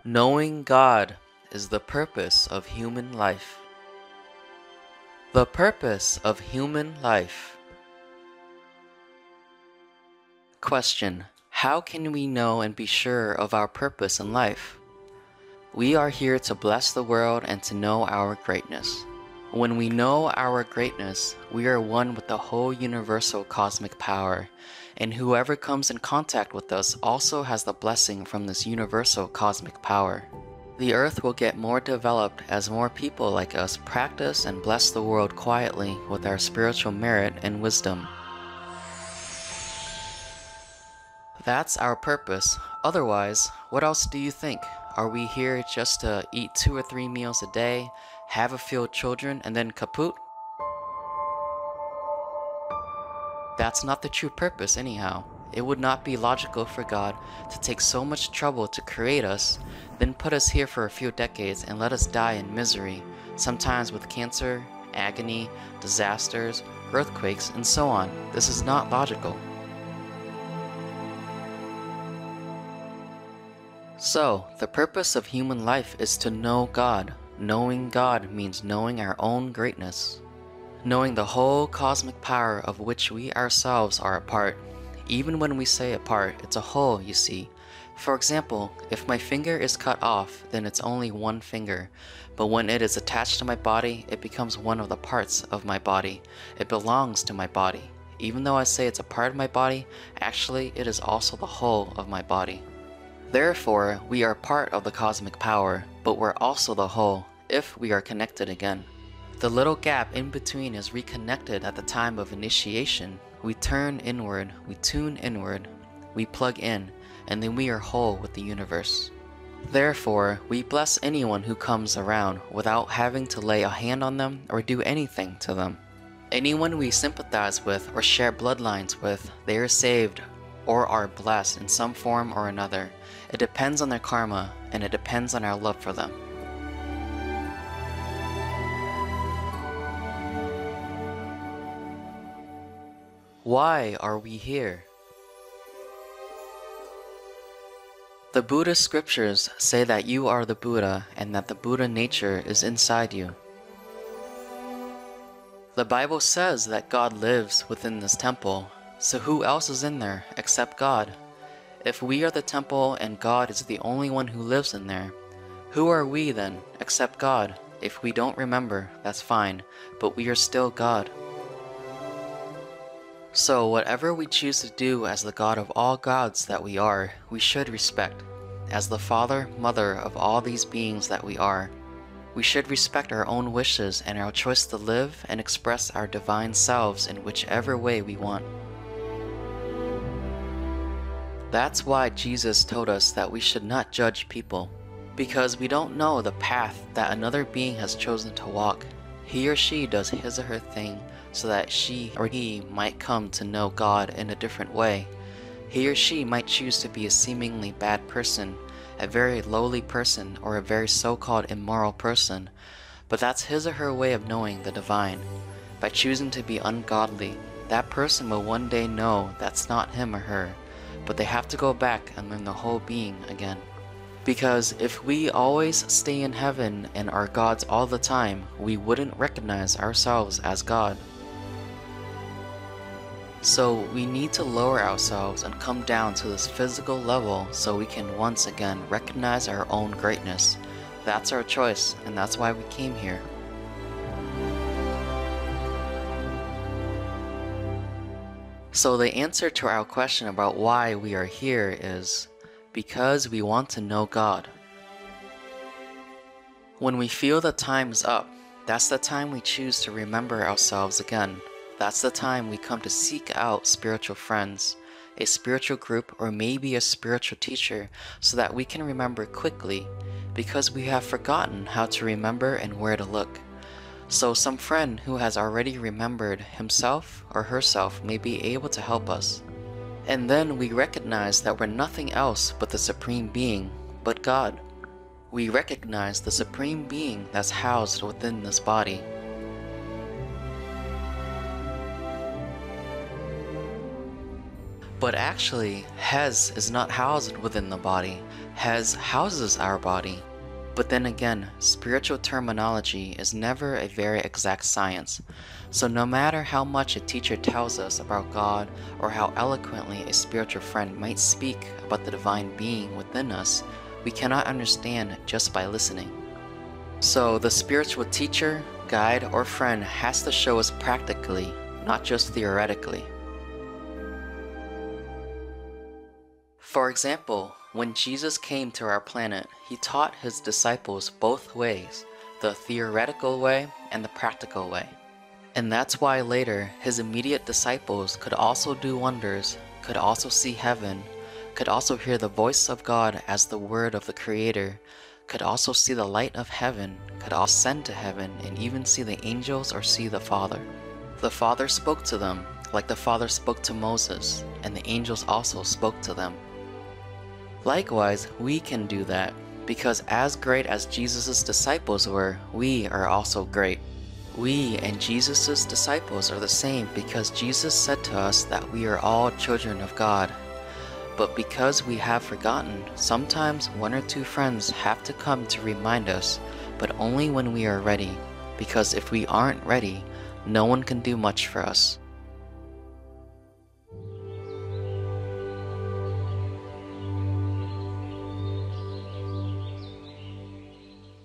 Knowing God is the purpose of human life. The purpose of human life. Question: how can we know and be sure of our purpose in life? We are here to bless the world and to know our greatness. When we know our greatness, we are one with the whole universal cosmic power, and whoever comes in contact with us also has the blessing from this universal cosmic power. The earth will get more developed as more people like us practice and bless the world quietly with our spiritual merit and wisdom. That's our purpose. Otherwise, what else do you think? Are we here just to eat 2 or 3 meals a day, have a few children, and then kaput? That's not the true purpose anyhow. It would not be logical for God to take so much trouble to create us, then put us here for a few decades and let us die in misery, sometimes with cancer, agony, disasters, earthquakes, and so on. This is not logical. So, the purpose of human life is to know God. Knowing God means knowing our own greatness. Knowing the whole cosmic power of which we ourselves are a part. Even when we say a part, it's a whole, you see. For example, if my finger is cut off, then it's only one finger. But when it is attached to my body, it becomes one of the parts of my body. It belongs to my body. Even though I say it's a part of my body, actually it is also the whole of my body. Therefore, we are part of the cosmic power, but we're also the whole, if we are connected again. The little gap in between is reconnected at the time of initiation. We turn inward, we tune inward, we plug in, and then we are whole with the universe. Therefore, we bless anyone who comes around without having to lay a hand on them or do anything to them. Anyone we sympathize with or share bloodlines with, they are saved or are blessed in some form or another. It depends on their karma, and it depends on our love for them. Why are we here? The Buddhist scriptures say that you are the Buddha and that the Buddha nature is inside you. The Bible says that God lives within this temple, so who else is in there except God? If we are the temple and God is the only one who lives in there, who are we then except God? If we don't remember, that's fine, but we are still God. So whatever we choose to do as the God of all gods that we are, we should respect. As the father, mother of all these beings that we are, we should respect our own wishes and our choice to live and express our divine selves in whichever way we want. That's why Jesus told us that we should not judge people, because we don't know the path that another being has chosen to walk. He or she does his or her thing so that she or he might come to know God in a different way. He or she might choose to be a seemingly bad person, a very lowly person, or a very so-called immoral person, but that's his or her way of knowing the divine. By choosing to be ungodly, that person will one day know that's not him or her, but they have to go back and learn the whole being again. Because if we always stay in heaven and are gods all the time, we wouldn't recognize ourselves as God. So we need to lower ourselves and come down to this physical level so we can once again recognize our own greatness. That's our choice, and that's why we came here. So the answer to our question about why we are here is because we want to know God. When we feel the time is up, that's the time we choose to remember ourselves again. That's the time we come to seek out spiritual friends, a spiritual group, or maybe a spiritual teacher so that we can remember quickly, because we have forgotten how to remember and where to look. So some friend who has already remembered himself or herself may be able to help us. And then we recognize that we're nothing else but the Supreme Being, but God. We recognize the Supreme Being that's housed within this body. But actually, Hes is not housed within the body. Hes houses our body. But then again, spiritual terminology is never a very exact science. So no matter how much a teacher tells us about God or how eloquently a spiritual friend might speak about the divine being within us, we cannot understand just by listening. So the spiritual teacher, guide, or friend has to show us practically, not just theoretically. For example, when Jesus came to our planet, he taught his disciples both ways, the theoretical way and the practical way. And that's why later his immediate disciples could also do wonders, could also see heaven, could also hear the voice of God as the word of the Creator, could also see the light of heaven, could ascend to heaven, and even see the angels or see the Father. The Father spoke to them, like the Father spoke to Moses, and the angels also spoke to them. Likewise, we can do that, because as great as Jesus' disciples were, we are also great. We and Jesus' disciples are the same because Jesus said to us that we are all children of God. But because we have forgotten, sometimes one or two friends have to come to remind us, but only when we are ready, because if we aren't ready, no one can do much for us.